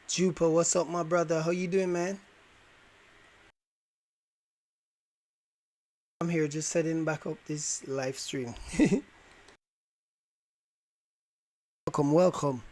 Jupa, what's up, my brother? How you doing, man? I'm here just setting back up this live stream. Welcome, welcome.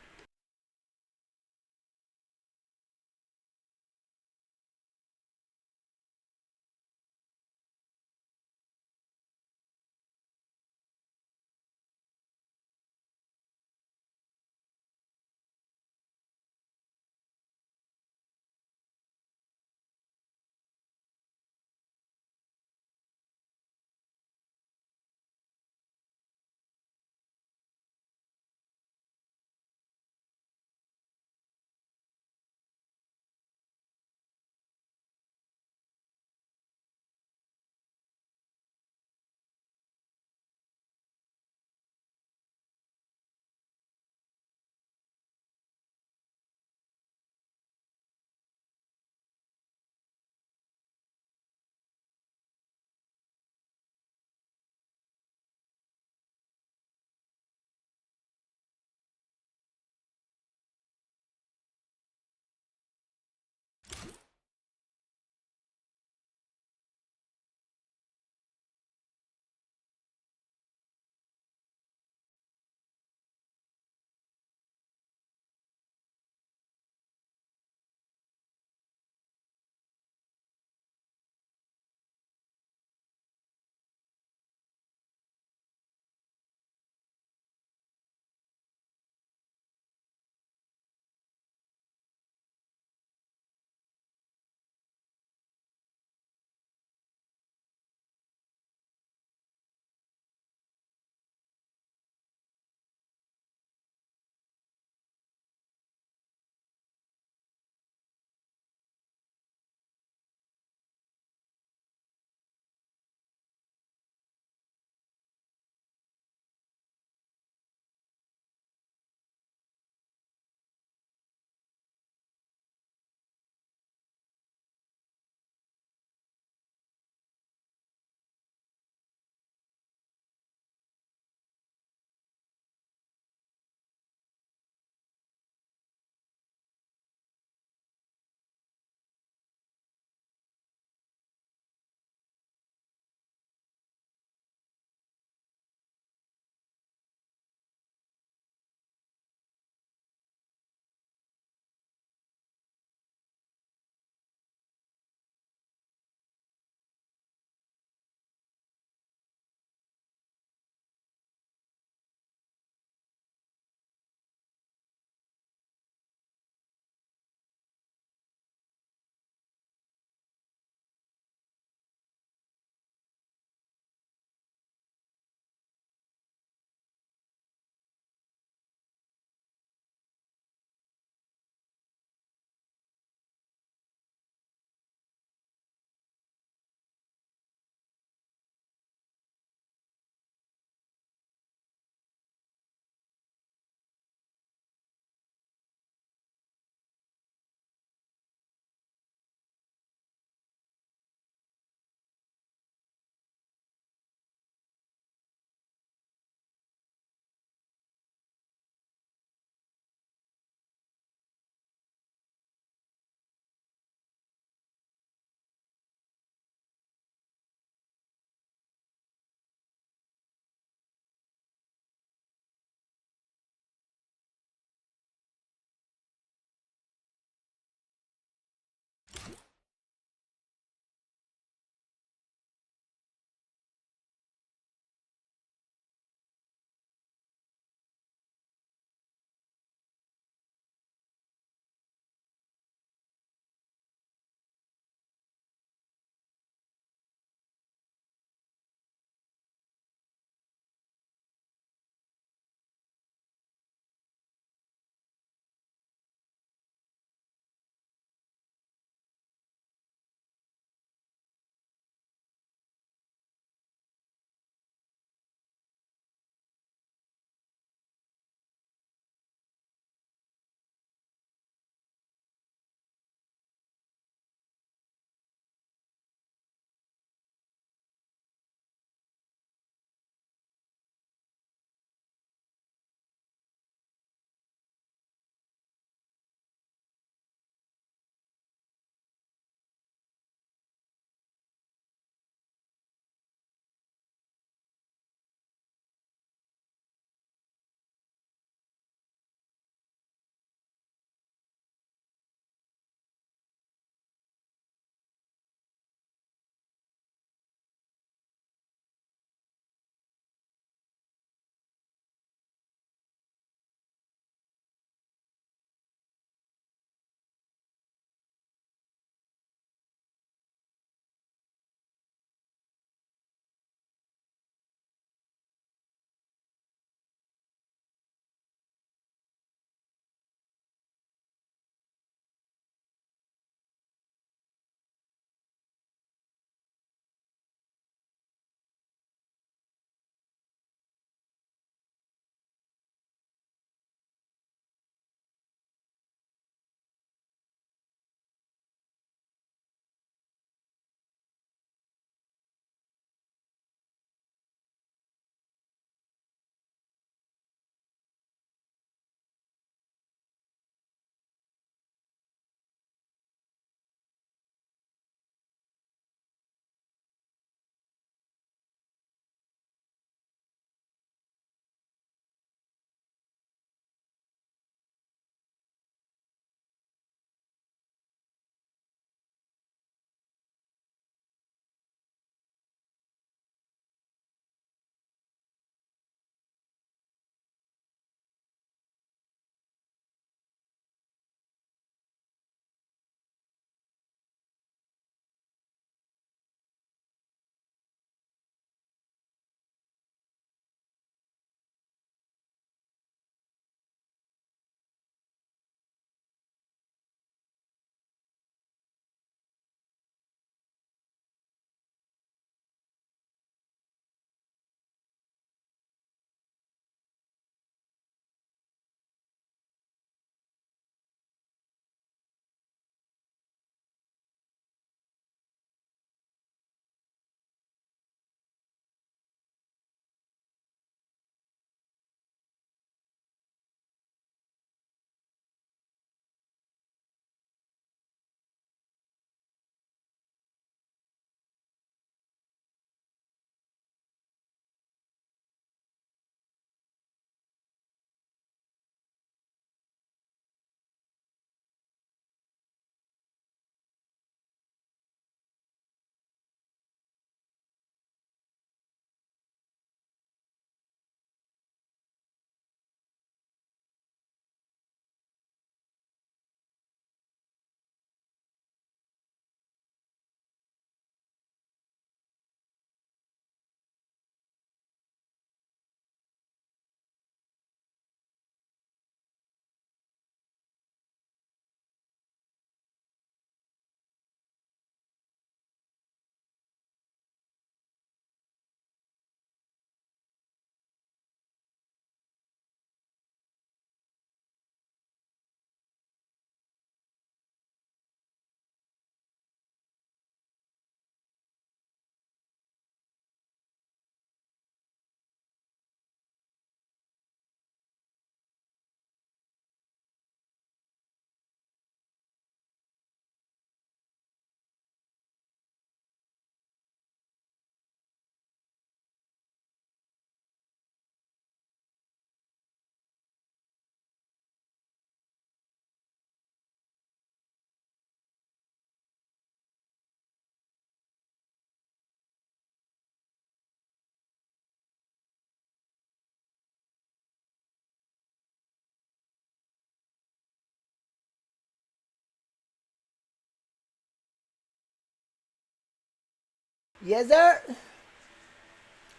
Yes, sir.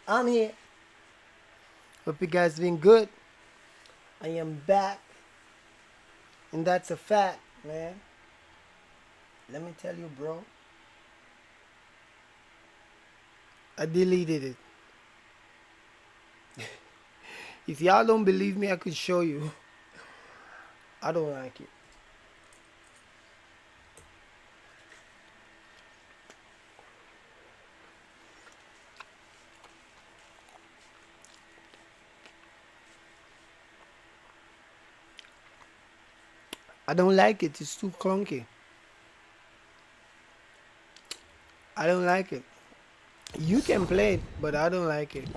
I'm here. Hope you guys been good. I am back, and that's a fact, man. Let me tell you, bro. I deleted it. If y'all don't believe me, I could show you. I don't like it. I don't like it. It's too clunky. I don't like it. You can play it, but I don't like it.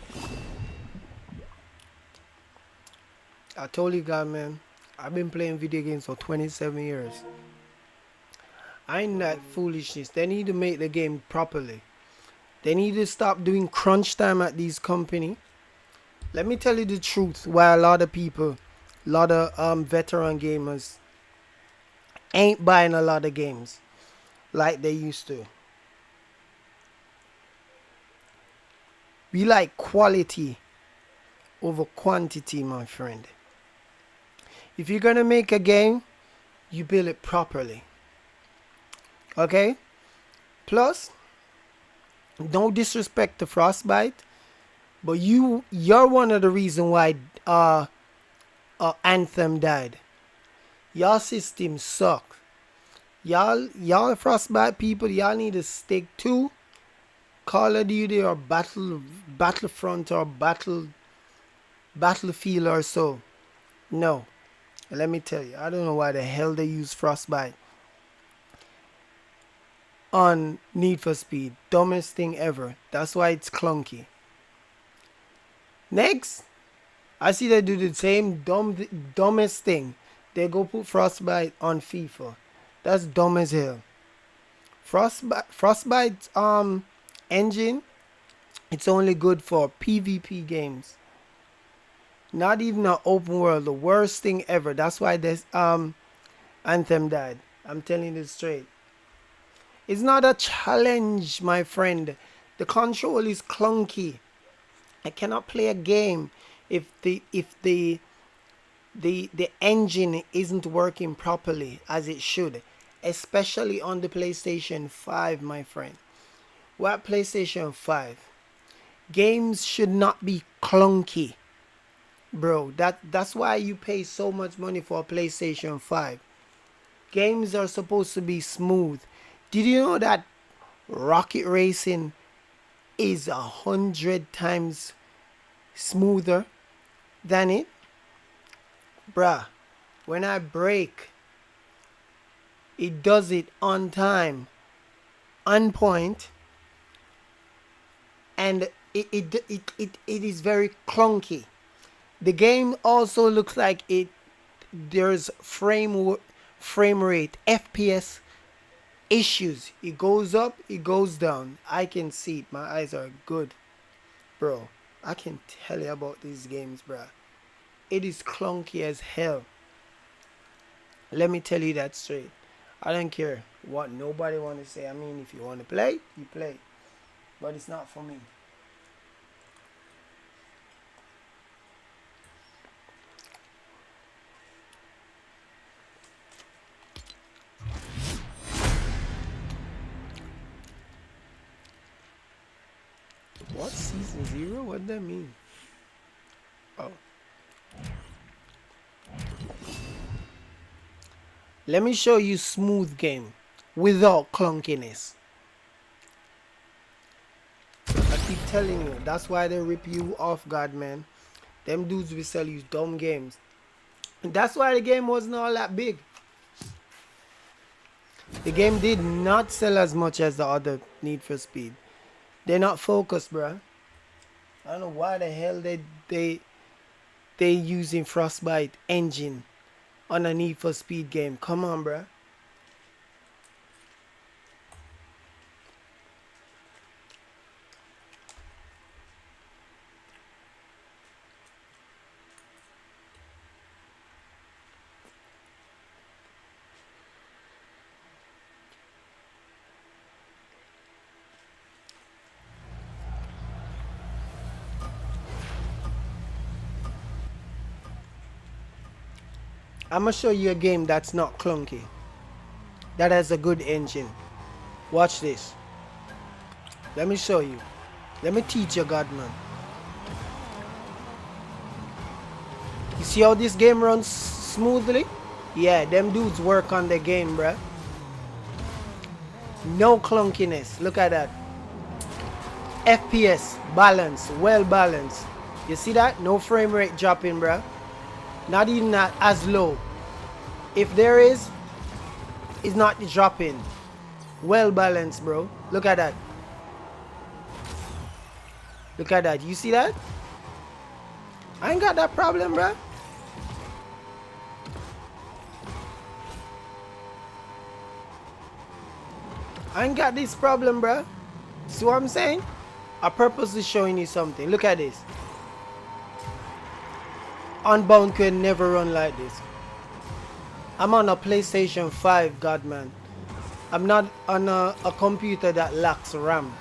I told you guys, man. I've been playing video games for 27 years. I ain't that foolishness. They need to make the game properly. They need to stop doing crunch time at these company. Let me tell you the truth. Why a lot of people, a lot of veteran gamers, ain't buying a lot of games like they used to. We like quality over quantity, my friend. If you're gonna make a game, you build it properly. Okay? Plus, no disrespect to Frostbite, but you're one of the reason why Anthem died. Y'all system suck. Y'all Frostbite people, y'all need to stick to Call of Duty or Battlefront or Battlefield or so. No. Let me tell you, I don't know why the hell they use Frostbite on Need for Speed. Dumbest thing ever. That's why it's clunky. Next, I see they do the same dumbest thing. They go put Frostbite on FIFA. That's dumb as hell. Frostbite engine, it's only good for PvP games. Not even an open world. The worst thing ever. That's why this Anthem died. I'm telling you straight. It's not a challenge, my friend. The control is clunky. I cannot play a game if the engine isn't working properly as it should, especially on the PlayStation 5, my friend. What PlayStation 5? Games should not be clunky, bro. That's why you pay so much money for a PlayStation 5. Games are supposed to be smooth. Did you know that Rocket Racing is 100 times smoother than it? Bruh, when I brake, it does it on time, on point, and it is very clunky. The game also looks like there's frame rate, FPS issues. It goes up, it goes down. I can see it. My eyes are good, bro. I can tell you about these games, bro. It is clunky as hell. Let me tell you that straight. I don't care what nobody want to say. I mean, if you want to play, you play. But it's not for me. What? Season 0? What does that mean? Oh. Let me show you smooth game without clunkiness. I keep telling you, that's why they rip you off guard, man. Them dudes will sell you dumb games. And that's why the game wasn't all that big. The game did not sell as much as the other Need for Speed. They're not focused, bruh. I don't know why the hell they using Frostbite engine on a Need for Speed game. Come on, bruh. I'm gonna show you a game that's not clunky, that has a good engine. Watch this. Let me show you. Let me teach you, Godman. You see how this game runs smoothly? Yeah, them dudes work on the game, bruh. No clunkiness. Look at that. FPS, balance, well balanced. You see that? No frame rate dropping, bruh. Not even that as low. If there is, it's not dropping. Well balanced, bro. Look at that. Look at that. You see that? I ain't got that problem, bruh. I ain't got this problem, bruh. See what I'm saying? I purposely showing you something. Look at this. Unbound could never run like this. I'm on a PlayStation 5, Godman. I'm not on a computer that lacks RAM.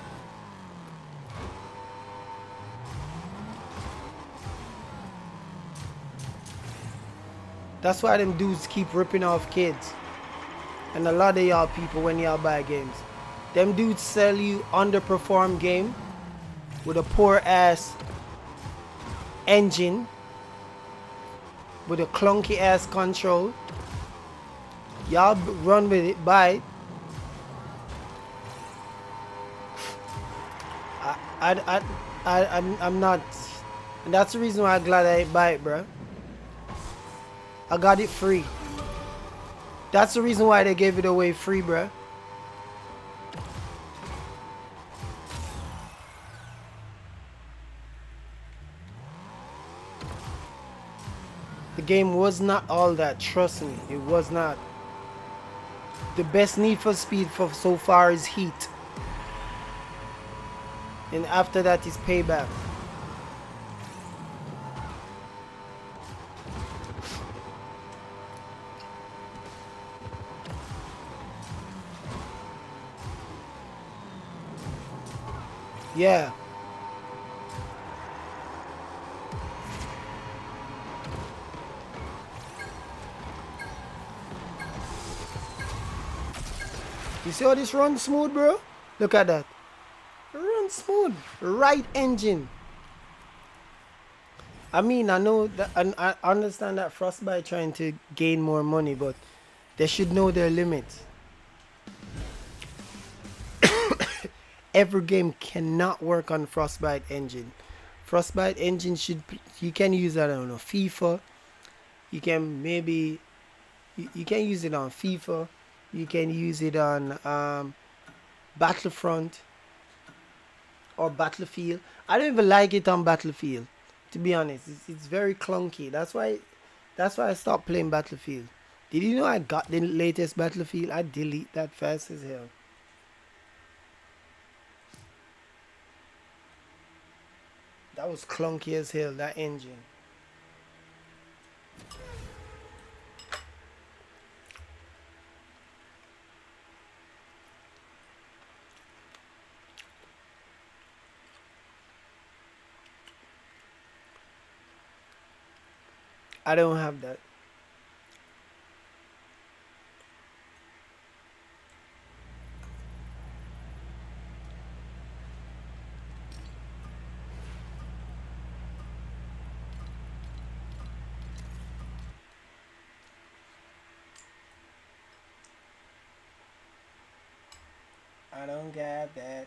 That's why them dudes keep ripping off kids. And a lot of y'all people when y'all buy games. Them dudes sell you underperformed game with a poor ass engine, with a clunky ass control. Y'all run with it, buy it. I'm not, and that's the reason why I'm glad I buy it, bro. I got it free. That's the reason why they gave it away free, bro. The game was not all that, trust me, it was not. The best Need for Speed for so far is Heat. And after that is Payback. Yeah. You see how this runs smooth, bro? Look at that. It runs smooth. Right engine. I mean, I know that, and I understand that Frostbite trying to gain more money, but they should know their limits. Every game cannot work on Frostbite engine. Frostbite engine should, you can use that on a FIFA. You can maybe, you can use it on FIFA. You can use it on Battlefront or Battlefield. I don't even like it on Battlefield, to be honest. It's very clunky. That's why I stopped playing Battlefield. Did you know I got the latest Battlefield? I delete that fast as hell. That was clunky as hell, that engine. I don't have that. I don't got that.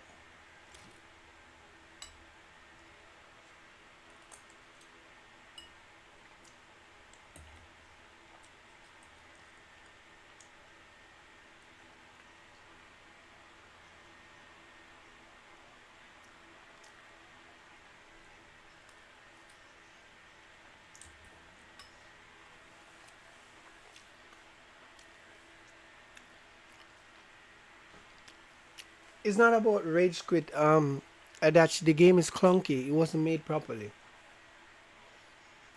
It's not about rage quit. That the game is clunky. It wasn't made properly.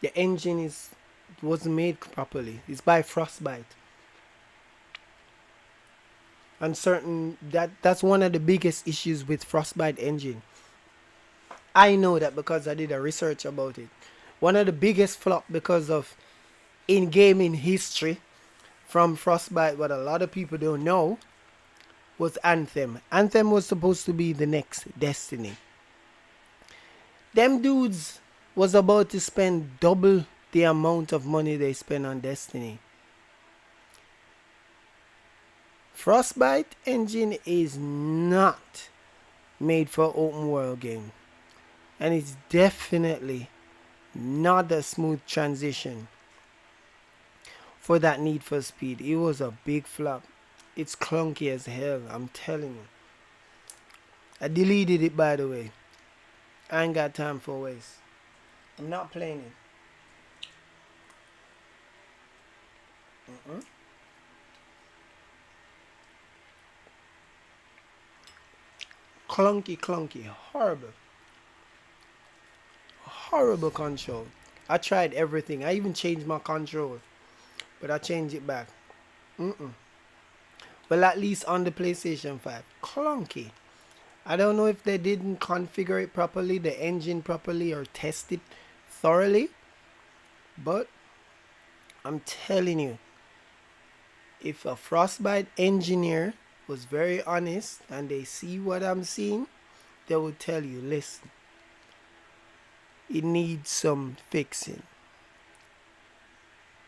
The engine wasn't made properly. It's by Frostbite. And certain that's one of the biggest issues with Frostbite engine. I know that because I did a research about it. One of the biggest flop because of in gaming history from Frostbite, what a lot of people don't know, was Anthem. Anthem was supposed to be the next Destiny. Them dudes was about to spend double the amount of money they spent on Destiny. Frostbite engine is not made for open world game, and it's definitely not a smooth transition for that Need for Speed. It was a big flop. It's clunky as hell, I'm telling you. I deleted it, by the way. I ain't got time for waste. I'm not playing it. Clunky, clunky, horrible. Horrible control. I tried everything. I even changed my control, but I changed it back. Well, at least on the PlayStation 5. Clunky. I don't know if they didn't configure it properly, the engine properly, or test it thoroughly. But I'm telling you, if a Frostbite engineer was very honest and they see what I'm seeing, they will tell you, listen, it needs some fixing.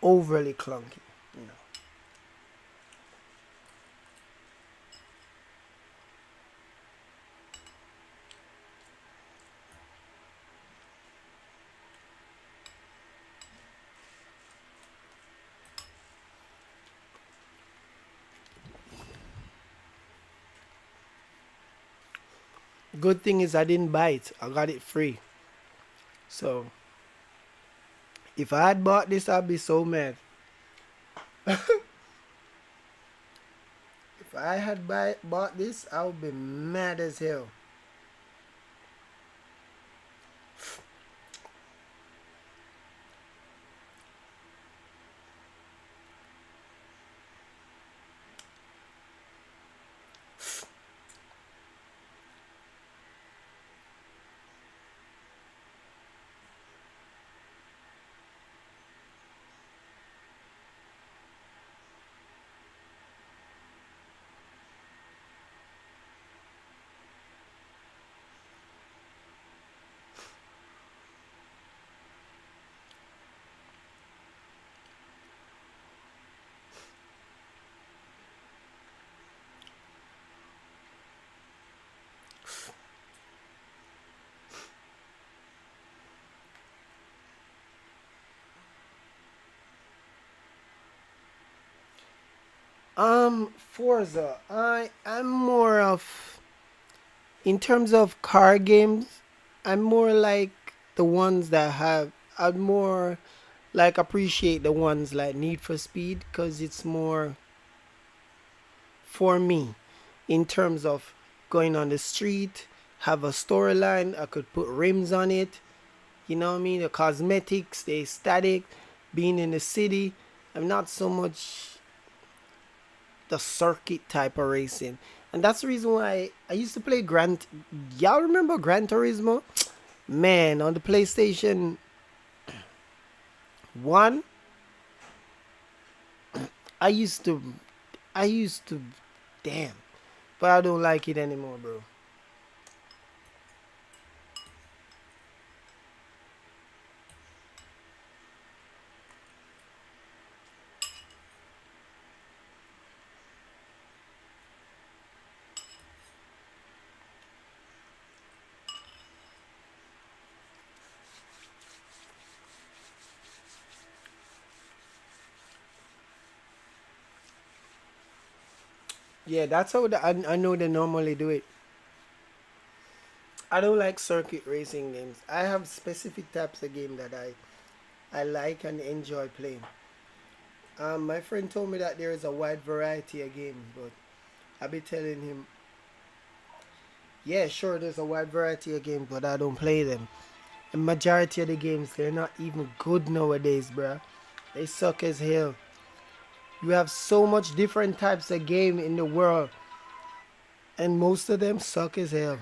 Overly clunky, you know. Good thing is I didn't buy it. I got it free. So if I had bought this, I'd be so mad. If I had bought this, I would be mad as hell. Forza. I'm more of, in terms of car games, I'm more like the ones that have. I'd more like appreciate the ones like Need for Speed because it's more for me in terms of going on the street, have a storyline. I could put rims on it. You know what I mean? The cosmetics, the aesthetic, being in the city. I'm not so much the circuit type of racing. And that's the reason why I used to play Y'all remember Gran Turismo? Man, on the PlayStation 1, I used to, I used to, damn. But I don't like it anymore, bro. Yeah, that's how I know they normally do it. I don't like circuit racing games. I have specific types of game that I like and enjoy playing. My friend told me that there is a wide variety of games, but I be telling him, yeah, sure, there's a wide variety of games, but I don't play them. The majority of the games, they're not even good nowadays, bruh. They suck as hell. You have so much different types of game in the world, and most of them suck as hell.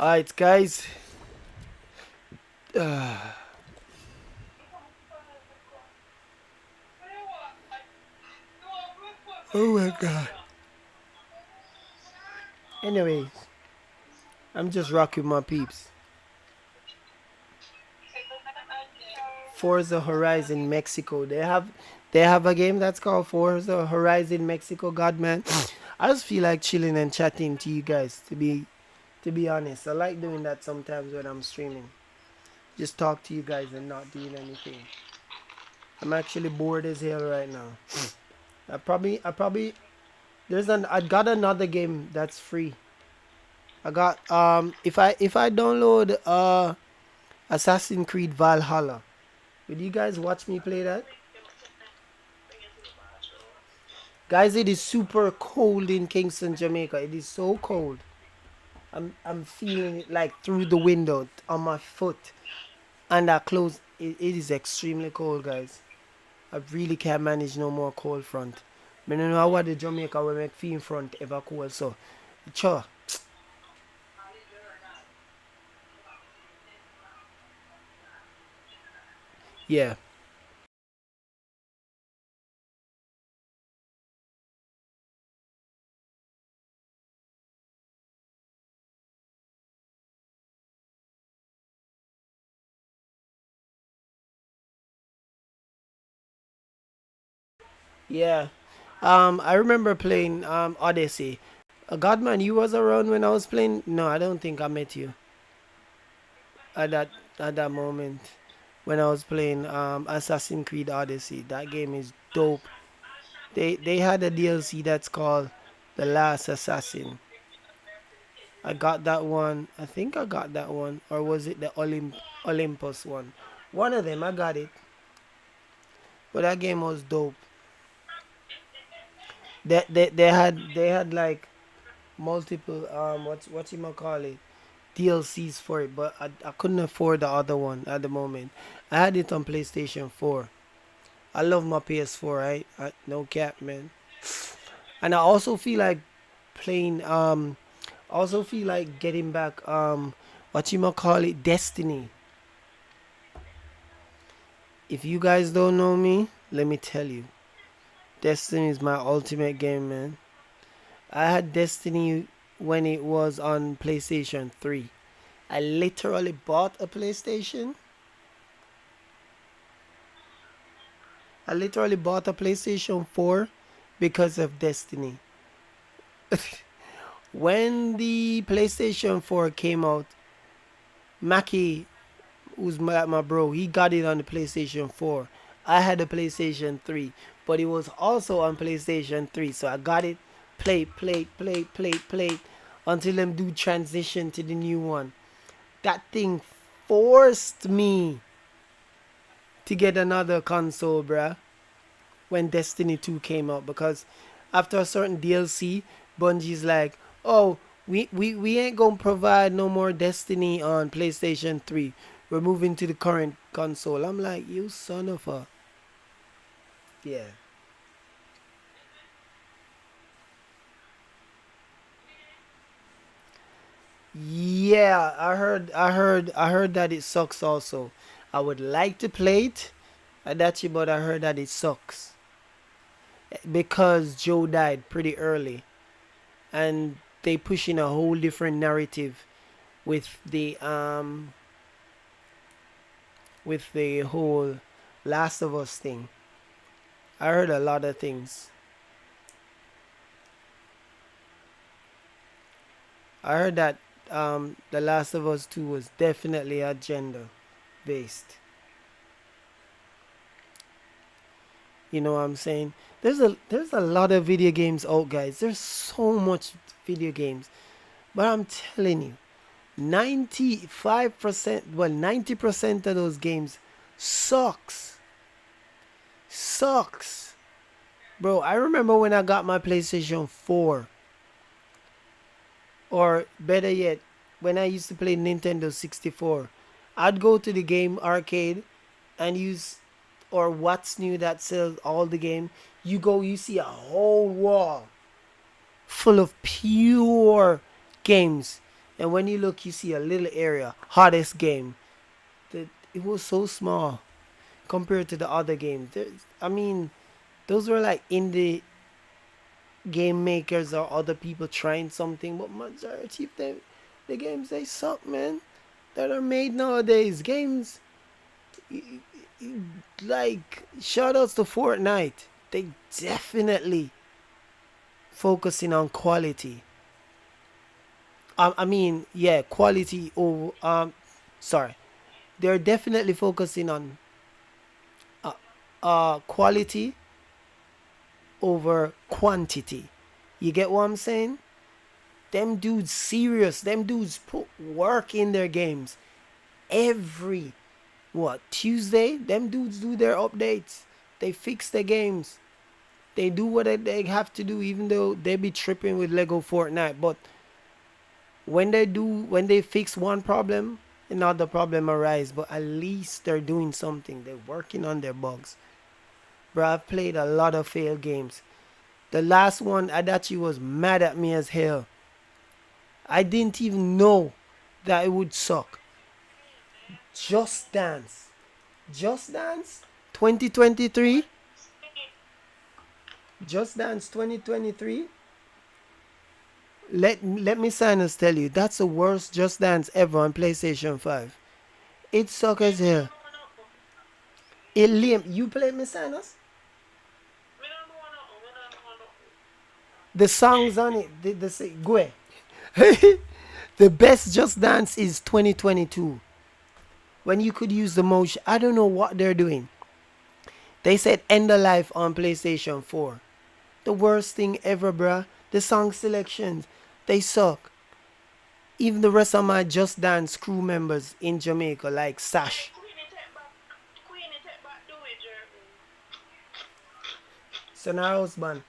Alright, guys. Oh my god. Anyways, I'm just rocking my peeps. Forza Horizon Mexico. They have a game that's called Forza Horizon Mexico. God man, I just feel like chilling and chatting to you guys. To be honest, I like doing that sometimes when I'm streaming. Just talk to you guys and not doing anything. I'm actually bored as hell right now. I probably I got another game that's free. I got if I download Assassin's Creed Valhalla, would you guys watch me play that? Guys, it is super cold in Kingston, Jamaica. It is so cold. I'm feeling it like through the window on my foot. And that clothes it is extremely cold, guys. I really can't manage no more cold front. I don't know what the Jamaica will make feel front ever cold, so sure. Yeah. Yeah. I remember playing Odyssey. Godman, you was around when I was playing? No, I don't think I met you at that moment when I was playing Assassin's Creed Odyssey. That game is dope. They had a DLC that's called The Last Assassin. I got that one. I think I got that one, or was it the Olympus one? One of them I got it, but that game was dope. They had like multiple what you might call it DLCs for it, but I couldn't afford the other one at the moment. I had it on PlayStation 4. I love my PS4, right? No cap, man. And I also feel like playing also feel like getting back what you might call it Destiny. If you guys don't know me, let me tell you. Destiny is my ultimate game, man. I had Destiny when it was on PlayStation 3. I literally bought a PlayStation. I literally bought a PlayStation 4 because of Destiny. When the PlayStation 4 came out, Mackie, who's my bro, he got it on the PlayStation 4. I had a PlayStation 3, but it was also on PlayStation 3. So I got it, play, until them do transition to the new one. That thing forced me to get another console, bruh, when Destiny 2 came out, because after a certain DLC, Bungie's like, oh, we ain't gonna provide no more Destiny on PlayStation 3. We're moving to the current console. I'm like, you son of a. Yeah. Yeah, I heard that it sucks also. I would like to play it, Adachi, but I heard that it sucks because Joe died pretty early, and they pushing a whole different narrative with the whole Last of Us thing. I heard a lot of things. I heard that the Last of Us 2 was definitely agenda based. You know what I'm saying? There's a lot of video games out, guys. There's so much video games. But I'm telling you, 95%, well, 90% of those games sucks. Sucks. Bro, I remember when I got my PlayStation 4, or better yet, when I used to play Nintendo 64. I'd go to the game arcade and use, or What's New that sells all the game. You go, you see a whole wall full of pure games. And when you look, you see a little area, hottest game. It was so small compared to the other games. I mean, those were like indie game makers or other people trying something, but majority of them, the games they suck, man. That are made nowadays. Games like shout outs to Fortnite. They definitely focusing on quality. I mean, yeah, quality over sorry. They're definitely focusing on uh, quality over quantity. You get what I'm saying? Them dudes serious. Them dudes put work in their games. Every what Tuesday, them dudes do their updates. They fix their games. They do what they have to do, even though they be tripping with Lego Fortnite. But when they fix one problem, another problem arise. But at least they're doing something. They're working on their bugs. Bro, I've played a lot of failed games. The last one, Adachi was mad at me as hell. I didn't even know that it would suck. Just Dance. Just Dance 2023. Just Dance 2023. Let me Psynos tell you, that's the worst Just Dance ever on PlayStation 5. It sucks as hell. It lame. You play Miss Psynos? The songs on it, they say, go ahead. The best Just Dance is 2022. When you could use the motion. I don't know what they're doing. They said End of Life on PlayStation 4. The worst thing ever, bruh. The song selections, they suck. Even the rest of my Just Dance crew members in Jamaica, like Sash. Sonaro's band.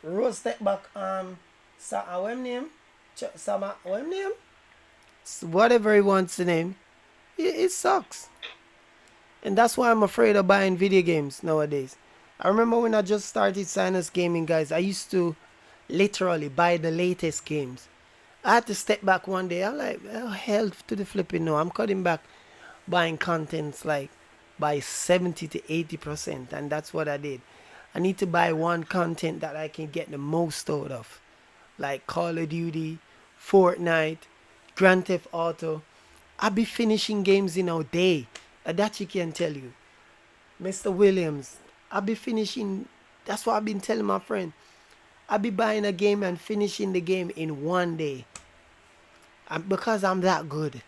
Rose step back, what name? Sama, what name? Whatever he wants to name. It sucks. And that's why I'm afraid of buying video games nowadays. I remember when I just started Sinus Gaming, guys, I used to literally buy the latest games. I had to step back one day. I'm like, oh, hell to the flipping no. I'm cutting back buying contents like by 70 to 80%. And that's what I did. I need to buy one content that I can get the most out of. Like Call of Duty, Fortnite, Grand Theft Auto. I be finishing games in a day. That you can tell you. Mr. Williams, I be finishing. That's what I've been telling my friend. I be buying a game and finishing the game in one day. Because I'm that good.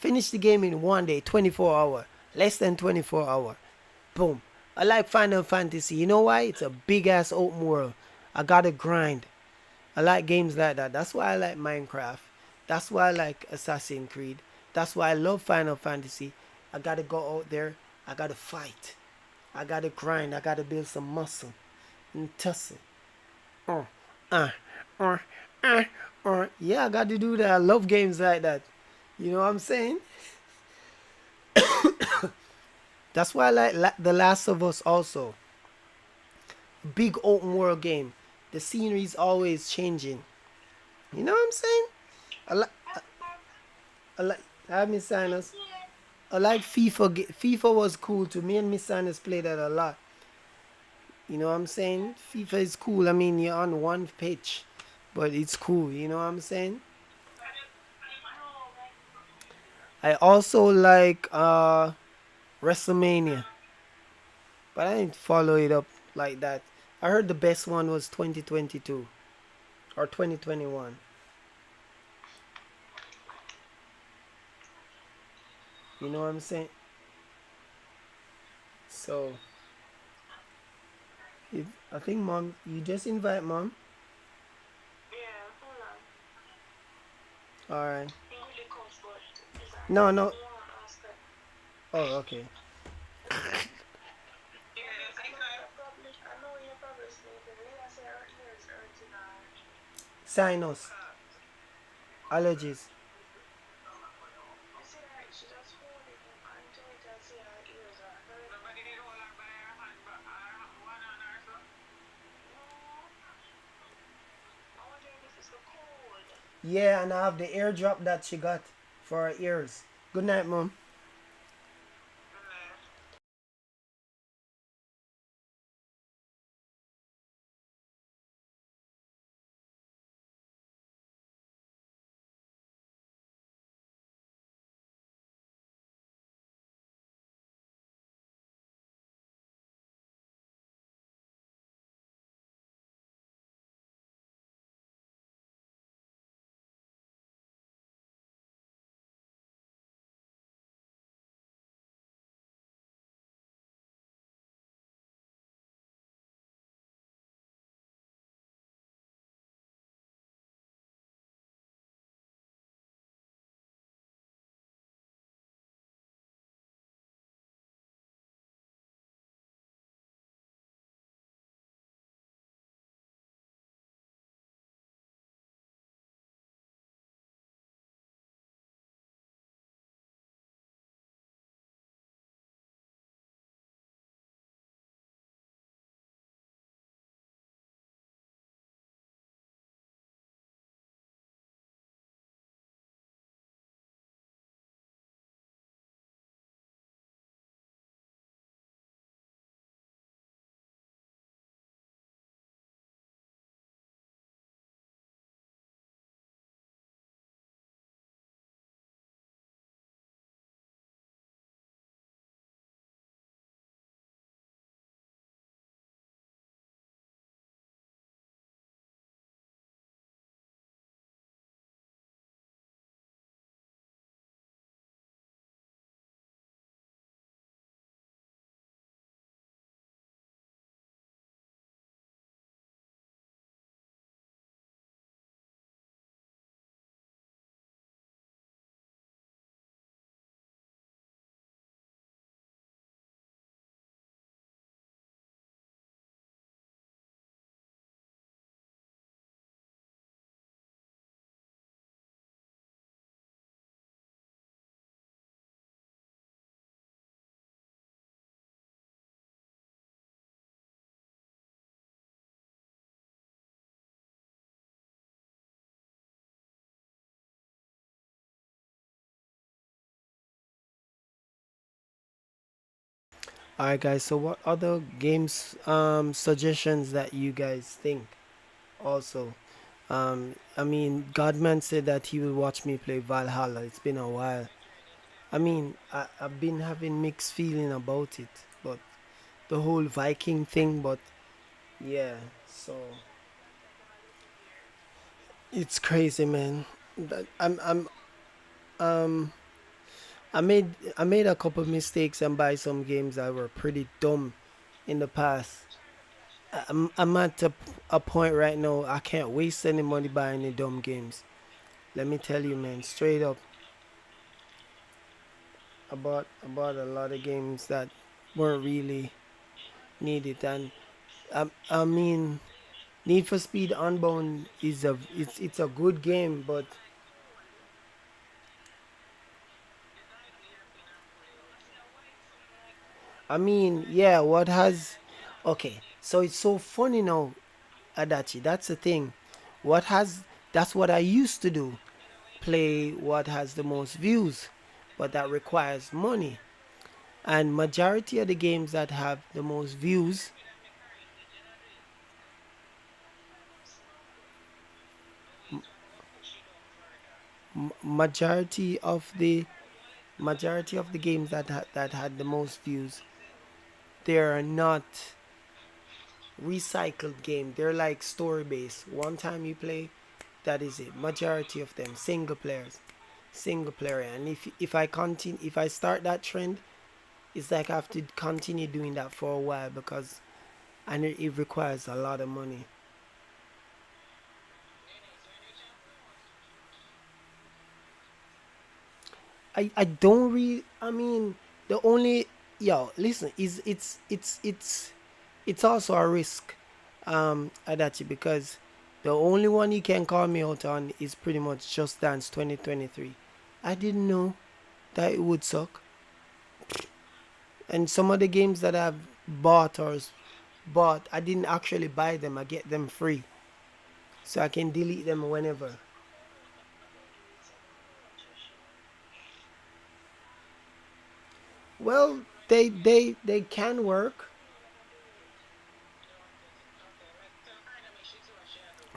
Finish the game in one day, 24 hours. Less than 24 hours. Boom. I like Final Fantasy. You know why? It's a big ass open world. I gotta grind. I like games like that. That's why I like Minecraft. That's why I like Assassin's Creed. That's why I love Final Fantasy. I gotta go out there. I gotta fight. I gotta grind. I gotta build some muscle and tussle. Yeah, I gotta do that. I love games like that. You know what I'm saying? That's why I like The Last of Us also. Big open world game. The scenery is always changing. You know what I'm saying? I like. I have Miss Sinus. I like FIFA. FIFA was cool too. Me and Miss Sinus played that a lot. You know what I'm saying? FIFA is cool. I mean, you're on one pitch, but it's cool. You know what I'm saying? I also like WrestleMania, but I didn't follow it up like that. I heard the best one was 2022 or 2021. You know what I'm saying? So, I think mom, you just invite mom. All right. No, no. Oh, okay. Sinus. Allergies. Yeah, and I have the airdrop that she got for her ears. Good night, mom. Alright, guys. So, what other games suggestions that you guys think? Also, I mean, Godman said that he will watch me play Valhalla. It's been a while. I mean, I've been having mixed feeling about it, but the whole Viking thing. But yeah, so it's crazy, man. I'm um I made a couple mistakes and buy some games that were pretty dumb in the past. I'm at a point right now. I can't waste any money buying any dumb games. Let me tell you, man, straight up. I bought a lot of games that weren't really needed, and I mean, Need for Speed Unbound is it's a good game, but I mean, yeah, what has okay, so it's so funny now, Adachi. That's the thing. What has that's what I used to do. Play what has the most views, but that requires money. And majority of the games that have the most views, majority of the games that had the most views, they are not recycled game. They're like story based. One time you play, that is it. Majority of them single player. And if I start that trend, it's like I have to continue doing that for a while because and it requires a lot of money. I don't really. I mean, the only yo listen is it's also a risk, Adachi, because the only one you can call me out on is pretty much Just Dance 2023. I didn't know that it would suck, and some of the games that I've bought bought, I didn't actually buy them. I get them free, so I can delete them whenever. Well, they can work.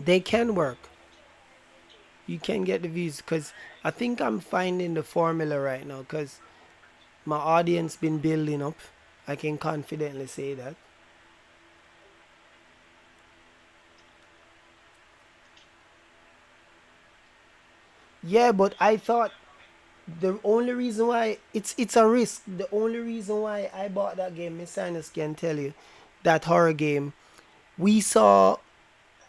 They can work. You can get the views because I think I'm finding the formula right now because my audience been building up. I can confidently say that. Yeah, but I thought the only reason why it's a risk. The only reason why I bought that game, Miss Sinus can tell you, that horror game. We saw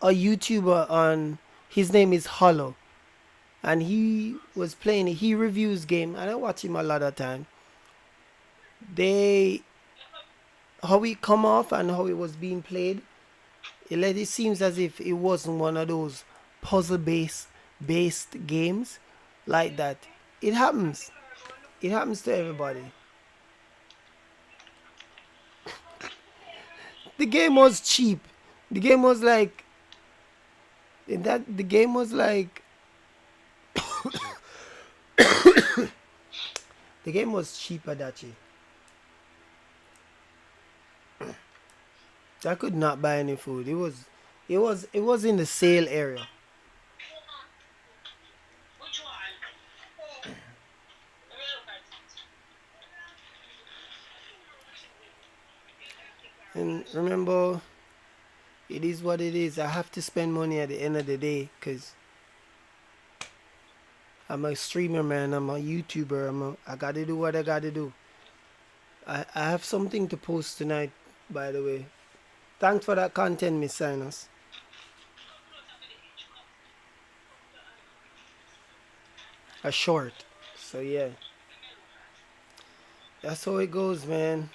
a YouTuber on. His name is Hollow, and he was playing. He reviews game, and I watch him a lot of time. They how it come off and how it was being played. It seems as if it wasn't one of those puzzle based games like that. It happens. It happens to everybody. The game was cheap. The game was like the game was like the game was cheaper that year. I could not buy any food. It was in the sale area. And remember, it is what it is. I have to spend money at the end of the day because I'm a streamer, man. I'm a YouTuber. I gotta do what I gotta do. I have something to post tonight, by the way. Thanks for that content, Miss Psynos. A short. So yeah, that's how it goes, man.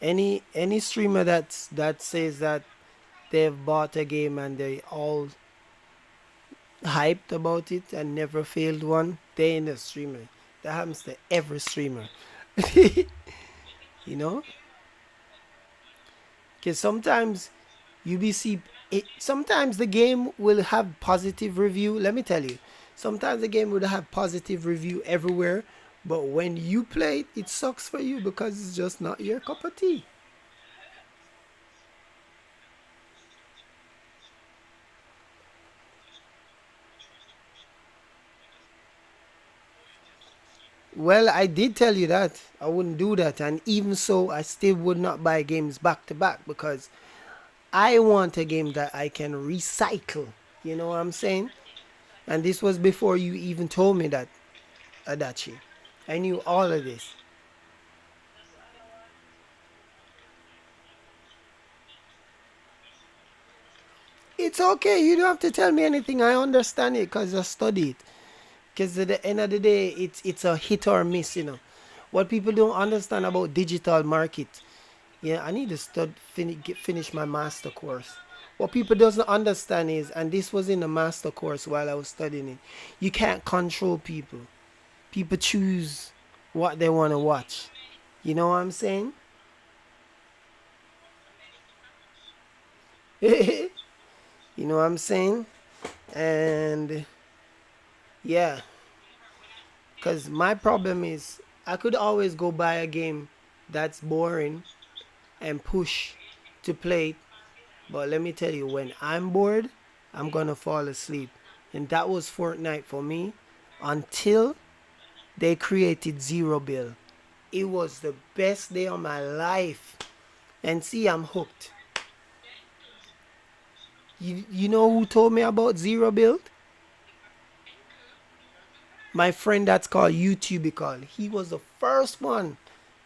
Any streamer that says that they've bought a game and they all hyped about it and never failed one, they ain't a streamer. That happens to every streamer. You know? Because sometimes you be see it. Sometimes the game will have positive review. Let me tell you, sometimes the game will have positive review everywhere, but when you play it, it sucks for you because it's just not your cup of tea. Well, I did tell you that I wouldn't do that, and even so, I still would not buy games back to back because I want a game that I can recycle. You know what I'm saying? And this was before you even told me that, Adachi. I knew all of this. It's okay. You don't have to tell me anything. I understand it because I studied. Because at the end of the day, it's a hit or miss. What people don't understand about digital market. Yeah, I need to finish my master course. What people doesn't understand is, and this was in the master course while I was studying it, you can't control people. People choose what they want to watch. You know what I'm saying? You know what I'm saying? And yeah, because my problem is I could always go buy a game that's boring and push to play it. But let me tell you, when I'm bored, I'm gonna fall asleep. And that was Fortnite for me until they created Zero Bill. It was the best day of my life. And see, I'm hooked. You know who told me about Zero Build? My friend that's called YouTubical. He was the first one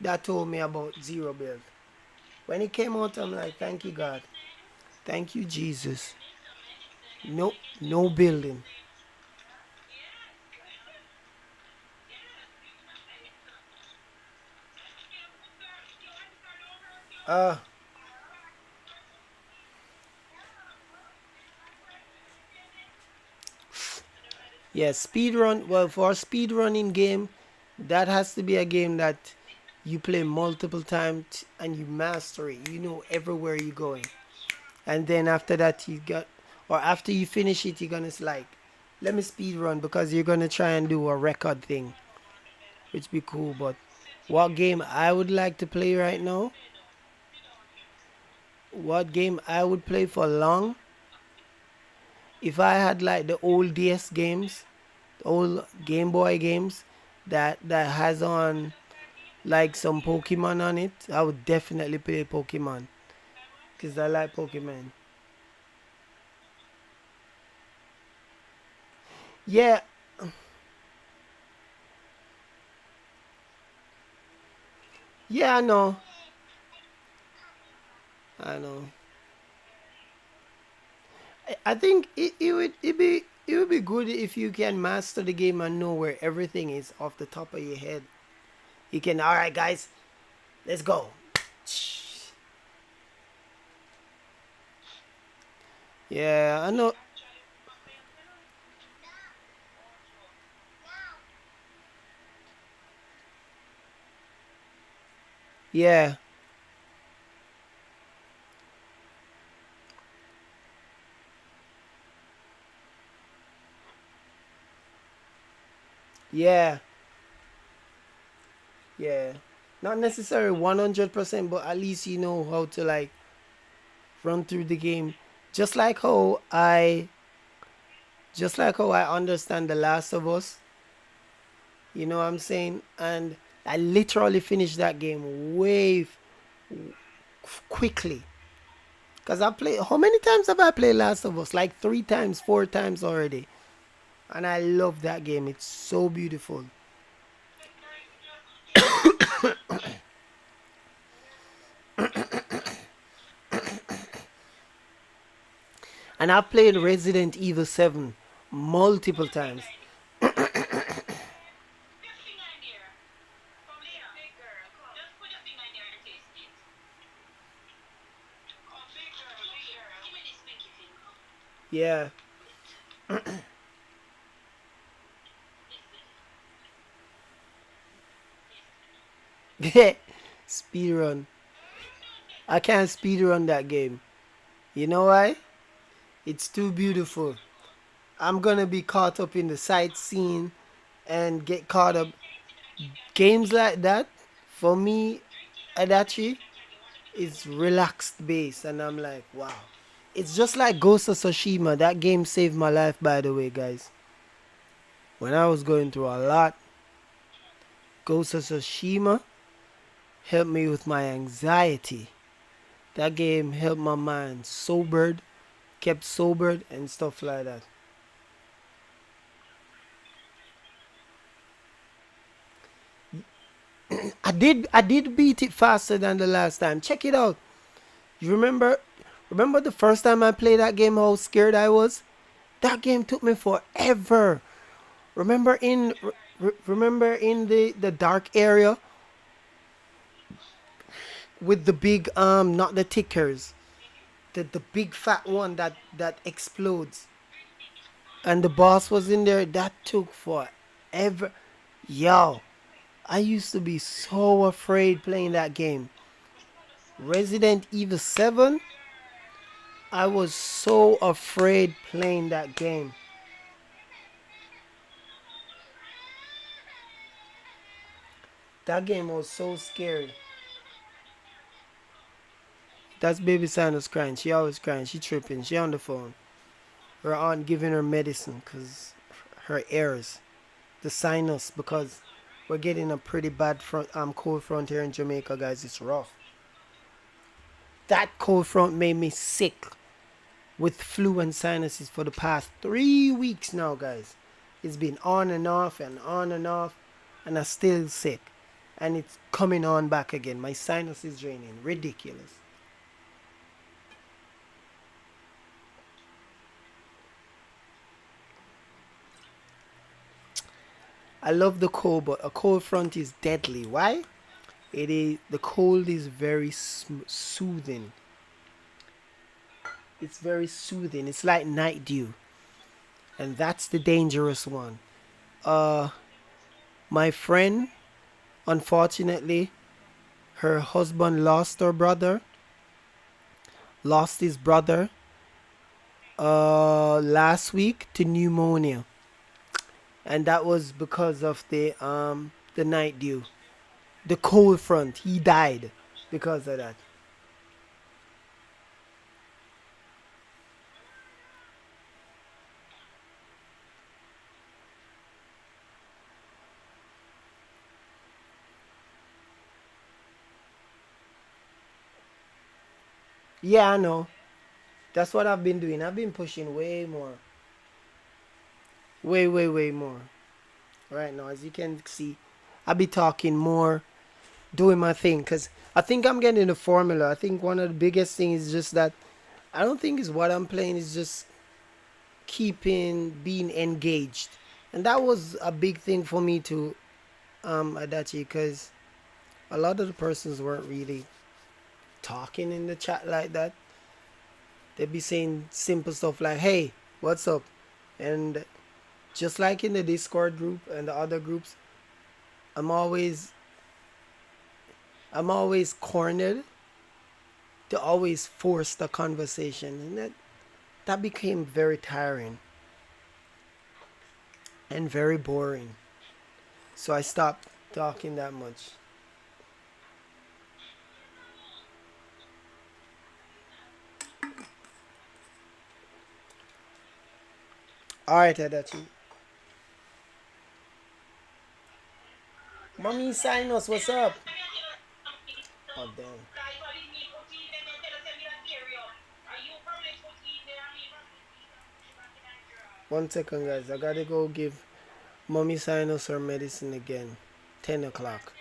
that told me about Zero Build. When it came out, I'm like, thank you, God. Thank you, Jesus. No, no building. Uh, yeah, speedrun. Well, for a speedrunning game, that has to be a game that you play multiple times and you master it. You know everywhere you're going. And then after that, or after you finish it, you're gonna like, let me speed run because you're gonna try and do a record thing, which be cool. But What game I would like to play right now? What game I would play for long? If I had like the old DS games, the old Game Boy games that has on like some Pokemon on it, I would definitely play Pokemon because I like Pokemon. Yeah, yeah, I know, I know. I think it would be good if you can master the game and know where everything is off the top of your head. You can, all right, guys, let's go. Yeah, I know. Yeah, yeah, yeah. Not necessarily 100%, but at least you know how to like run through the game. Just like how I, just like how I understand The Last of Us. You know what I'm saying? And I literally finished that game quickly. Cause I play. How many times have I played Last of Us? Like 3 times, 4 times already. And I love that game. It's so beautiful. And I've played Resident Evil 7 multiple times. Yeah. Speed run. I can't speed run that game. You know why? It's too beautiful. I'm gonna be caught up in the sightseeing and get caught up. Games like that, for me, Adachi, is relaxed base, and I'm like, wow. It's just like Ghost of Tsushima. That game saved my life, by the way, guys. When I was going through a lot, Ghost of Tsushima helped me with my anxiety. That game helped my mind sobered, kept sobered, and stuff like that. I did beat it faster than the last time. Check it out. You remember the first time I played that game how scared I was? That game took me forever. Remember in the dark area with the big not the tickers, the big fat one that explodes, and the boss was in there. That took forever. Yo, I used to be so afraid playing that game. Resident Evil 7, I was so afraid playing that game. That game was so scary. That's baby Psynos crying. She always crying. She tripping. She on the phone. Her aunt giving her medicine because her ears, the sinus, because we're getting a pretty bad cold front here in Jamaica, guys. It's rough. That cold front made me sick with flu and sinuses for the past 3 weeks now, guys. It's been on and off and on and off, and I'm still sick. And it's coming on back again. My sinus is draining. Ridiculous. I love the cold, but a cold front is deadly. Why? It is the cold is very soothing. It's very soothing. It's like night dew, and that's the dangerous one. Uh, my friend, unfortunately, her husband lost his brother last week to pneumonia, and that was because of the night dew. the cold front. He died because of that. Yeah, I know. That's what I've been doing. I've been pushing way more. Way, way, way more. Right now, as you can see, I be talking more, doing my thing, because I think I'm getting the formula. I think one of the biggest things is just that I don't think is what I'm playing, is just keeping being engaged. And that was a big thing for me to Adachi, because a lot of the persons weren't really talking in the chat like that. They'd be saying simple stuff like, hey, what's up? And just like in the Discord group and the other groups, I'm always I'm always cornered to always force the conversation, and that became very tiring and very boring. So I stopped talking that much. All right, Adachi. Mommy Psynos, what's up? Oh damn. One second, guys. I gotta go give Mommy Psynos her medicine again. 10 o'clock.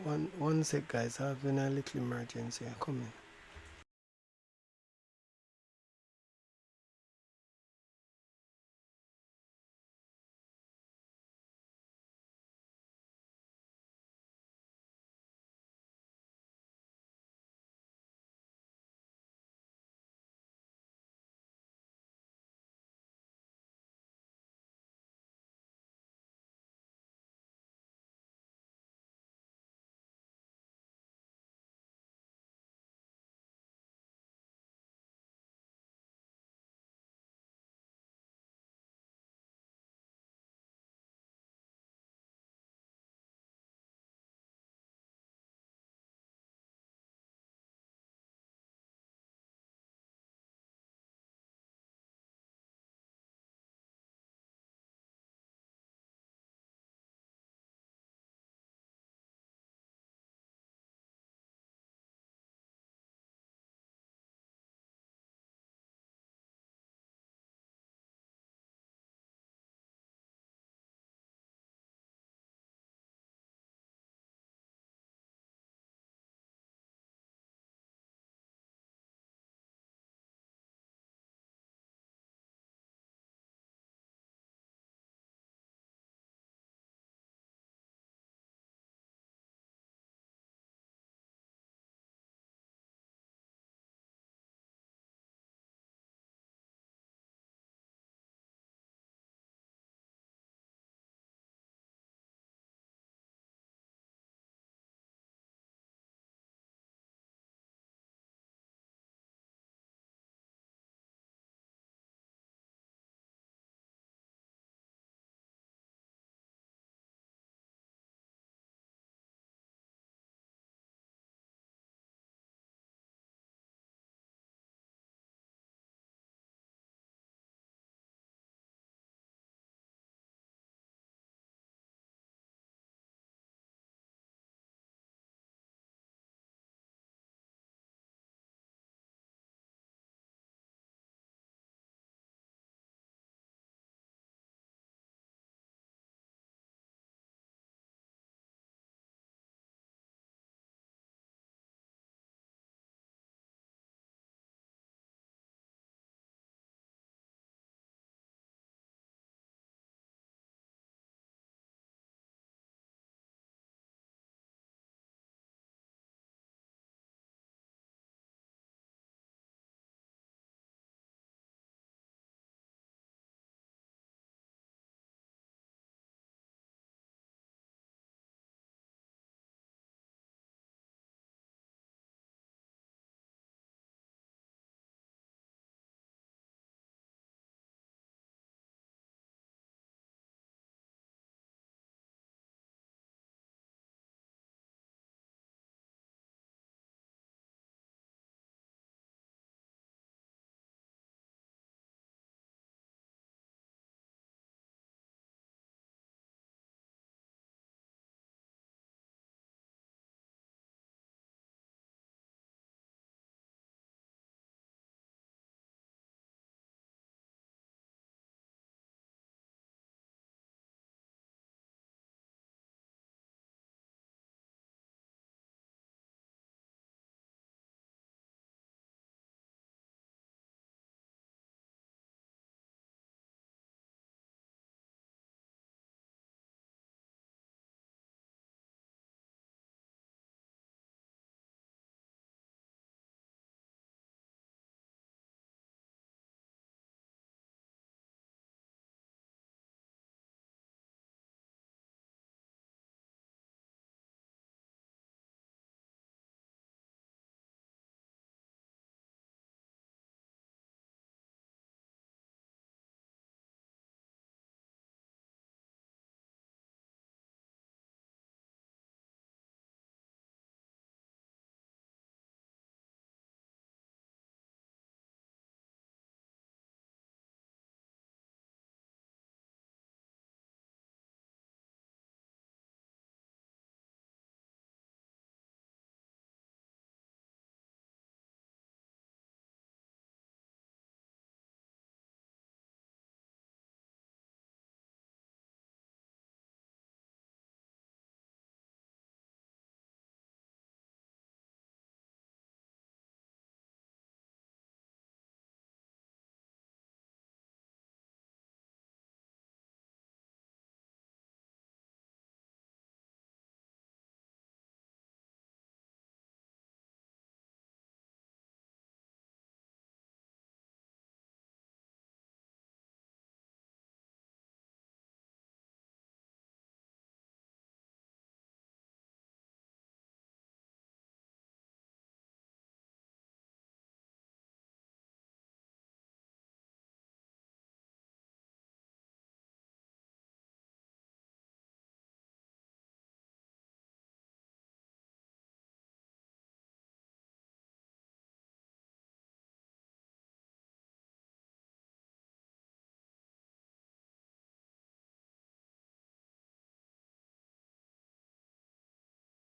One sec, guys. I have been a little emergency coming.